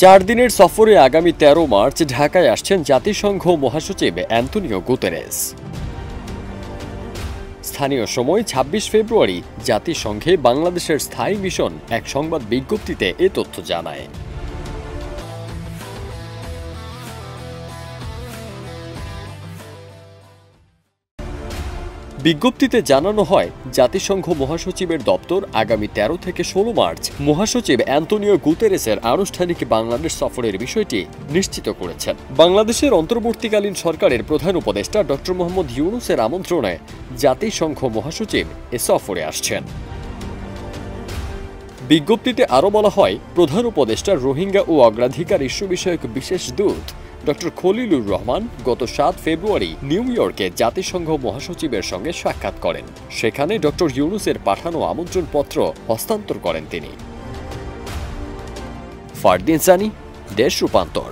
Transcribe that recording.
4 দিনের সফরে আগামী 13 মার্চ ঢাকায় আসছেন জাতিসংঘ মহাসচিব অ্যান্তোনিও গুতেরেস। স্থানীয় সময় 26 ফেব্রুয়ারি জাতিসংঘে বাংলাদেশের স্থায়ী মিশন এক সংবাদ বিজ্ঞপ্তিতে এ তথ্য জানায়। বিজ্ঞপ্তিতে জানানো হয়, জাতিসংঘ মহাসচিবের দপ্তর আগামী 13 থেকে 16 মার্চ মহাসচিব অ্যান্তোনিও গুতেরেসের আনুষ্ঠানিক বাংলাদেশ সফরের বিষয়টি নিশ্চিত করেছেন। বাংলাদেশের অন্তর্বর্তীকালীন সরকারের প্রধান উপদেষ্টা ডক্টর মোহাম্মদ ইউনূসের আমন্ত্রণে জাতিসংঘ মহাসচিব এ সফরে আসছেন। বিজ্ঞপ্তিতে আরও বলা হয়, প্রধান উপদেষ্টা রোহিঙ্গা ও অগ্রাধিকার ইস্যু বিষয়ক বিশেষ দূত ডক্টর খলিলুর রহমান গত 7 ফেব্রুয়ারি নিউ ইয়র্কে জাতিসংঘ মহাসচিবের সঙ্গে সাক্ষাৎ করেন। সেখানে ডক্টর ইউনূসের পাঠানো আমন্ত্রণপত্র হস্তান্তর করেন তিনি। ফারদিন সানি, দেশ রূপান্তর।